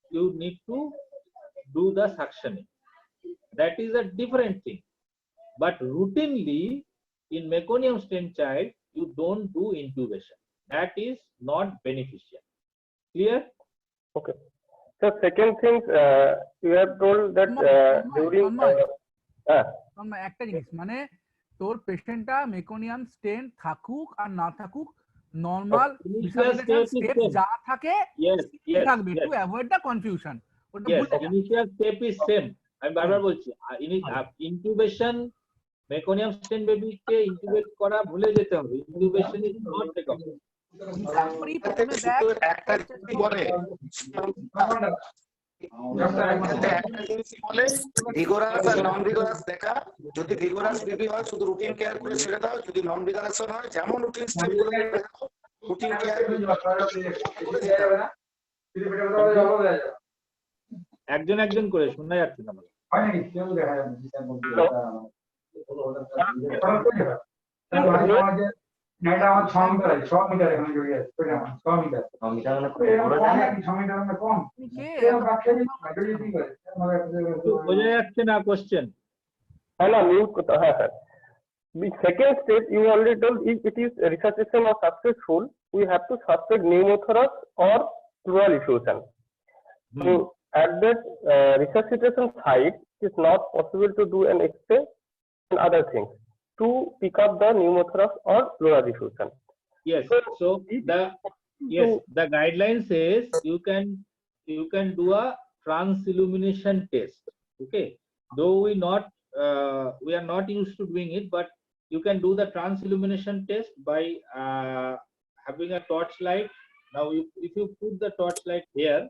you need to do the suctioning. That is a different thing. But routinely in meconium stain child, you don't do intubation. That is not beneficial. Clear? Okay. So second thing, you have told that during একটা জিনিস মানে তোর পেশেন্টটা meconium স্টেন থাকুক আর না থাকুক normal step যা থাকে থাকবে to avoid the confusion. Initial step is same. আমি বারবার বলছি ইনকিউবেশন মেকোনিয়াম স্টেন বেবিকে ইনকিউবেট করা ভুলে যেতে হবে। Incubation is not recommended. একটা জিনিসই বলে ভিগোরাস আর নন ভিগোরাস দেখা, যদি ভিগোরাস বিপি হয় শুধু রুটিন কেয়ার করে ছেড়ে দাও, যদি নন ভিগোরাস হয় যেমন রুটিন স্টেপ গুলো রুটিন কেয়ার একজন একজন করে শোনা যাচ্ছে না বলো। বোঝা যাচ্ছে না question. Hello, sir. The second step, you already told, if it is resuscitation or successful, we have to suspect pneumothorax or pleural effusion. So at that resuscitation site, it is not possible to do an X-ray and other things to pick up the pneumothorax or pleural effusion. Yes, so the guideline says you can do a transillumination test. Okay, though we are not used to doing it, but you can do the transillumination test by having a torchlight. Now if you put the torchlight here,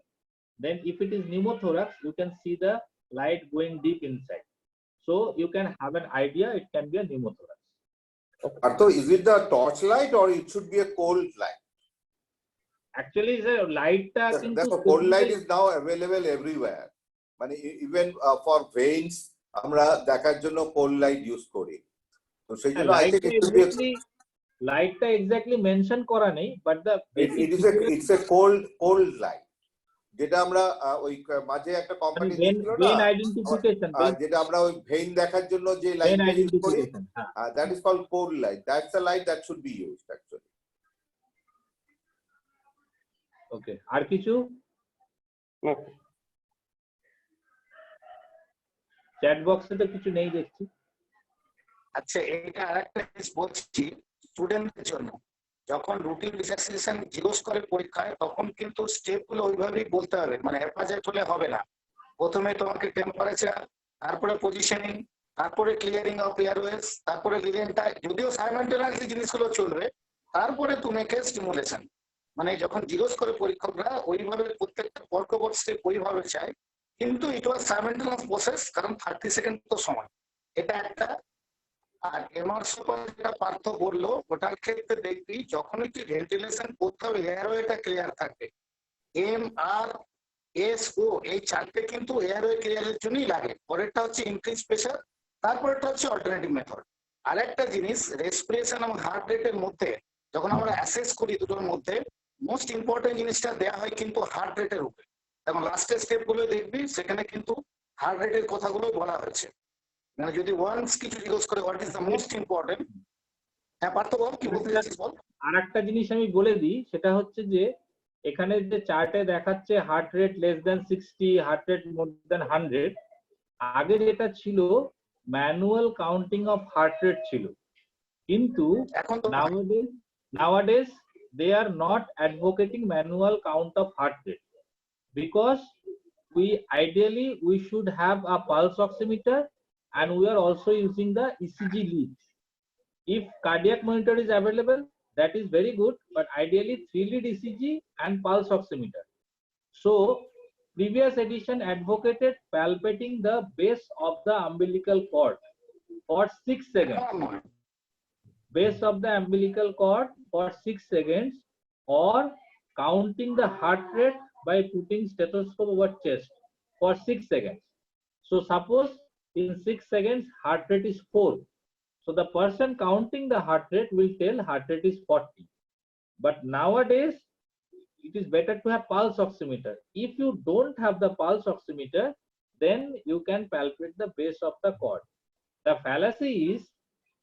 then if it is pneumothorax, you can see the light going deep inside, so you can have an idea it can be a pneumothorax. Artho, is it the torchlight or it should be a cold light? Actually the light The cold light is now available everywhere. মানে even for veins আমরা দেখার জন্য cold light use করি, তো সেই জন্য I think it should be লাইটটা exactly mention করা নেই, but the it's a cold light, যেটা আমরা ওই মাঝে একটা কোম্পানি দিছিল না ভেন আইডেন্টিফিকেশন, যেটা আমরা ওই ভেইন দেখার জন্য যে লাইটটা ইউজ করি, that is called cold light. That's the light that should be used actually. ওকে, আর কিছু চ্যাট বক্সে তো কিছু নেই দেখছি। আচ্ছা, এটা আরেকটা জিনিস বলছি স্টুডেন্টদের জন্য, যখন রুটিন রিল্যাক্সেশন জিজ্ঞেস করে পরীক্ষায় তখন কিন্তু স্টেপ গুলো ওইভাবেই বলতে হবে, মানে হেফাজত হলে হবে না। প্রথমে তোমাকে টেম্পারেচার, তারপরে পজিশনিং, তারপরে ক্লিয়ারিং অফ এয়ারওয়েজ, তারপরে লিভেনটা, যদিও সাইমালটেনিয়াসলি জিনিসগুলো চলবে, তারপরে তুমি স্টিমুলেশন। মানে যখন জিজ্ঞেস করে পরীক্ষকরা ওইভাবে প্রত্যেকটা পরপর স্টেপ ওইভাবে চায়, কিন্তু ইট ওয়াজ সাইমালটেনিয়াস প্রসেস, কারণ 30 সেকেন্ড তো সময়, এটা একটা। আর এমার্সোপাল যেটা পার্থ বললো, ওটার ক্ষেত্রে দেখবি যখন একটি ভেন্টিলেশন করতে হবে এয়ারওয়েটা ক্লিয়ার থাকবে। MRSO এই চারটে কিন্তু এয়ারওয়ে ক্লিয়ারের জন্যই লাগে। পরেরটা হচ্ছে ইনক্রিজ প্রেসার, তারপরেরটা হচ্ছে অল্টারনেটিভ মেথড। আরেকটা জিনিস, রেসপিরেশন এবং হার্ট রেটের মধ্যে যখন আমরা অ্যাসেস করি দুটোর মধ্যে মোস্ট ইম্পর্টেন্ট জিনিসটা দেওয়া হয় কিন্তু হার্ট রেটের উপরে। এবং লাস্টের স্টেপ গুলো দেখবি সেখানে কিন্তু হার্ট রেটের কথাগুলো বলা হয়েছে। মানে যদি ওয়ান্স কিছু জিজ্ঞেস করে what is the most important, হ্যাঁ পার্থ বল কি বলতে চাচ্ছিস বল। আর একটা জিনিস আমি বলে দিই, সেটা হচ্ছে যে এখানে যে চার্টে দেখাচ্ছে heart rate less than 60, heart rate more than 100, আগে যেটা ছিল manual counting of heart rate ছিল, কিন্তু এখন তো nowadays they are not advocating manual count of heart rate, because we should have a pulse oximeter, and we are also using the ECG lead. If cardiac monitor is available, that is very good, but ideally 3-lead ECG and pulse oximeter. So previous edition advocated palpating the base of the umbilical cord for 6 seconds, base of the umbilical cord for 6 seconds, or counting the heart rate by putting stethoscope over chest for 6 seconds. So suppose in 6 seconds heart rate is 4, so the person counting the heart rate will tell heart rate is 40. But nowadays it is better to have pulse oximeter. If you don't have the pulse oximeter, then you can palpate the base of the cord. The fallacy is,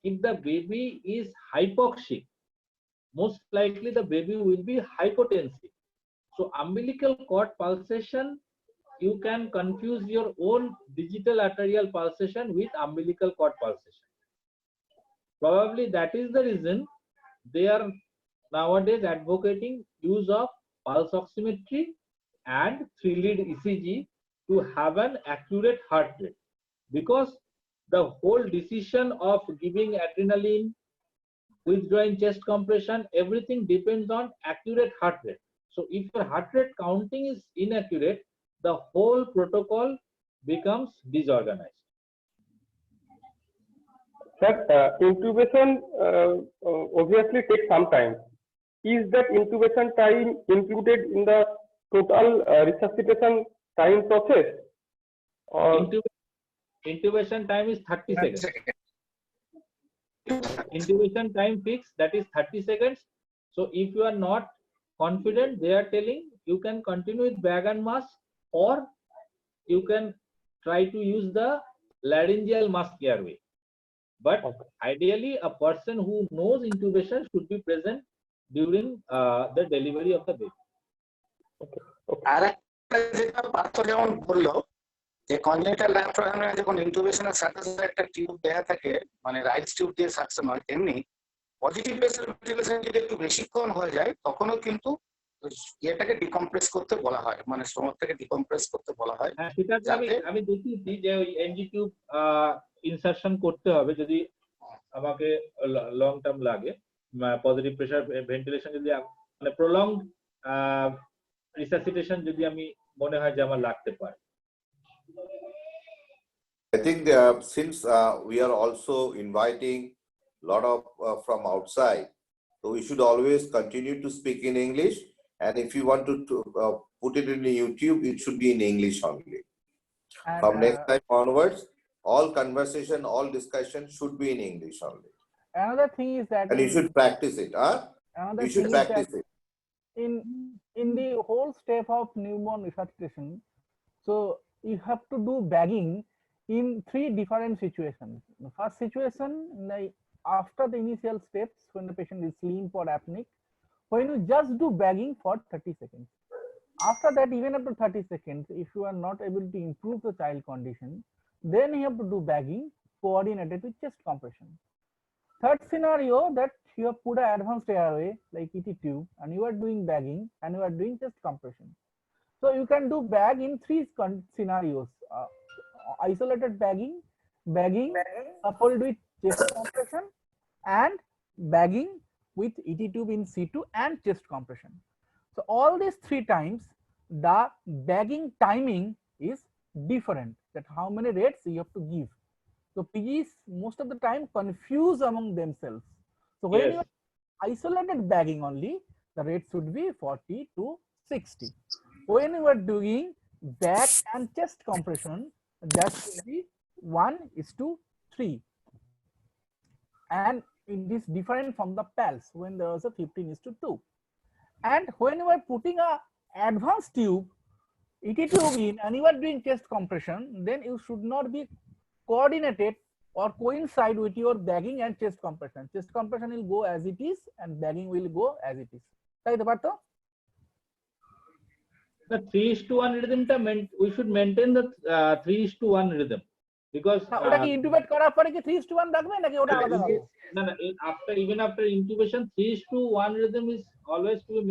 if the baby is hypoxic, most likely the baby will be hypotensive. So umbilical cord pulsation, you can confuse your own digital arterial pulsation with umbilical cord pulsation. Probably that is the reason they are nowadays advocating use of pulse oximetry and 3-lead ECG to have an accurate heart rate, because the whole decision of giving adrenaline, withdrawing chest compression, everything depends on accurate heart rate. So if your heart rate counting is inaccurate, the whole protocol becomes disorganized. Sir, intubation obviously takes some time. Is that intubation time included in the total resuscitation time process? Or Intubation time is 30 seconds. Intubation time fixed, that is 30 seconds. So if you are not confident, they are telling you can continue with bag and mask, or you can try to use the laryngeal mask airway. But ideally, a person who knows intubation should be present during the delivery of the baby. আর একটা যেটা পার্থ যেমন বললো যে congenital ল্যাপ্রোডার্মে যখন ইনকিউবেশনের সাথে সাথে একটা tube দেয়া থাকে, মানে রাইট টিউব দিয়ে সাকশন হয়, তেমনি পজিটিভ প্রেসার ভেন্টিলেশন যদি একটু বেশিক্ষণ হয়ে যায় তখনও কিন্তু এটাকে ডিকম্প্রেস করতে বলা হয়, মানে স্টোমাক থেকে ডিকম্প্রেস করতে বলা হয়। হ্যাঁ, সেটা আমি দেখিয়েছি যে ওই এনজি টিউব ইনসারশন করতে হবে যদি আমাকে লং টার্ম লাগে, পজিটিভ প্রেসার ভেন্টিলেশন যদি মানে প্রলং রিসাসিটেশন যদি আমি মনে হয় যে আমার লাগতে পারে। I think since we are also inviting a lot of from outside, so we should always continue to speak in English. And if you want to put it in YouTube, it should be in English only. And, From next time onwards, all conversation, all discussion should be in English only. Another thing is that And you should practice it, huh? another You should thing is practice that it. in the whole step of newborn resuscitation, so you have to do bagging in 3 different situations. The first situation, like after the initial steps, when the patient is limp or apneic, when you just do bagging for 30 seconds. After that, even after 30 seconds, if you are not able to improve the child condition, then you have to do bagging coordinated with chest compression. Third scenario, that you have put an advanced airway like ET tube and you are doing bagging and you are doing chest compression. So you can do bag in 3 scenarios: isolated bagging coupled with chest compression, and bagging with ET tube in C2 and chest compression. So all these 3 times the bagging timing is different, that how many rates you have to give. So PGs most of the time confuse among themselves. So when Yes. you are isolated bagging only, the rate should be 40 to 60. When you are doing back and chest compression, that should be 1:3. And it is different from the PALS when there was a 15:2. And when you are putting a advanced tube, ET tube in, and you are doing chest compression, then you should not be coordinated or coincide with your bagging and chest compression. Chest compression will go as it is and bagging will go as it is. Right, Partho? The 3:1 rhythm we should maintain the 3:1 rhythm, because ওটা কি ইনটিউবেট করার পরে কি 3:1 রাখবে নাকি ওটা আলাদা হবে? even after intubation 3:1 rhythm is always to be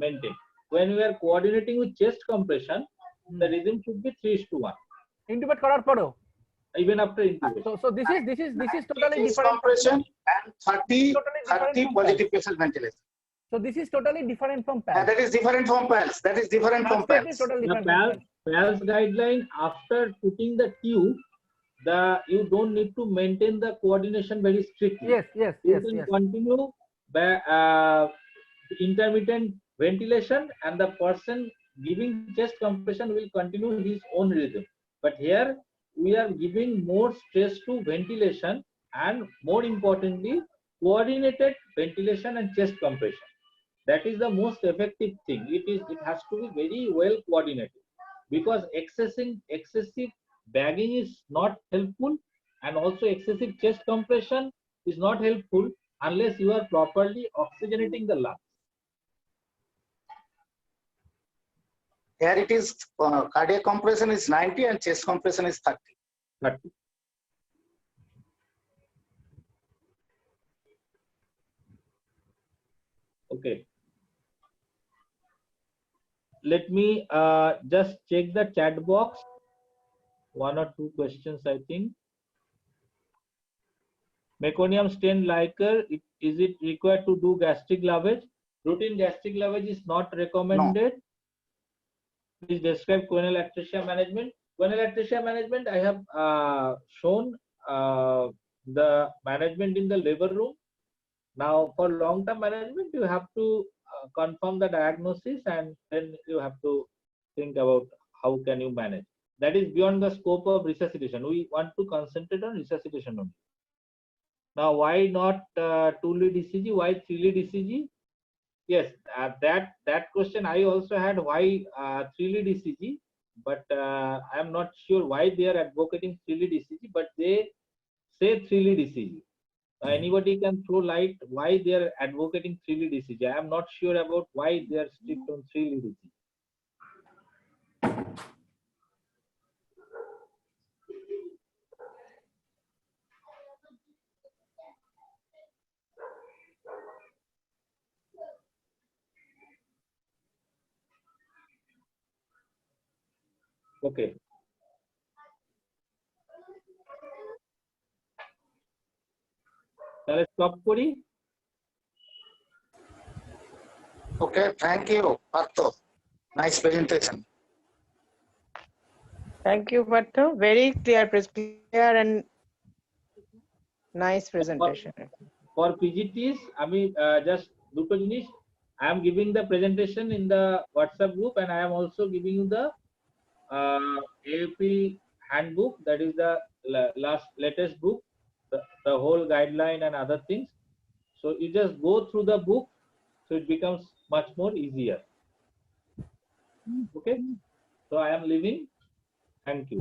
maintained. When we are coordinating with chest compression, the rhythm should be 3:1 ইনটিউবেট করার পরেও? even after intubation. So this is totally different. Compression and 30 positive pressure ventilation. So this is totally different from PALS. And that is different from PALS. That is different from That is PALS. totally The different from PALS. PALS guideline, after putting the tube, you don't need to maintain the coordination very strictly. Yes. You can continue by intermittent ventilation, and the person giving chest compression will continue his own rhythm. But here we are giving more stress to ventilation, and more importantly, coordinated ventilation and chest compression. That is the most effective thing. It has to be very well coordinated, because excessive bagging is not helpful, and also excessive chest compression is not helpful unless you are properly oxygenating the lungs. Here it is cardiac compression is 90 and chest compression is 30. 30. Okay. Let me just check the chat box. 1 or 2 questions, I think. Meconium stent liquor, is it required to do gastric lavage? Routine gastric lavage is not recommended. Please describe choanal management. Choanal management, I have shown the management in the labor room. Now, for long-term management, you have to confirm the diagnosis, and then you have to think about how can you manage. That is beyond the scope of resuscitation. We want to concentrate on resuscitation only. Now, why not 2-lead ECG? Why 3-lead ECG? Yes, that question I also had. Why 3-lead ECG? But I am not sure why they are advocating 3-lead ECG, but they say 3-lead ECG. Anybody can throw light why they are advocating 3-lead ECG. I am not sure about why they are strict on 3-lead ECG. Okay. তাহলে stop করি। Okay, thank you, Partho. Nice presentation. Thank you, Partho. Very clear and nice presentation. For PGTs, আমি just দুটো জিনিস, I am giving the presentation in the WhatsApp group, and I am also giving you the AAP handbook, that is the latest book, the whole guideline and other things. So you just go through the book, so it becomes much more easier. Okay, so I am leaving. Thank you.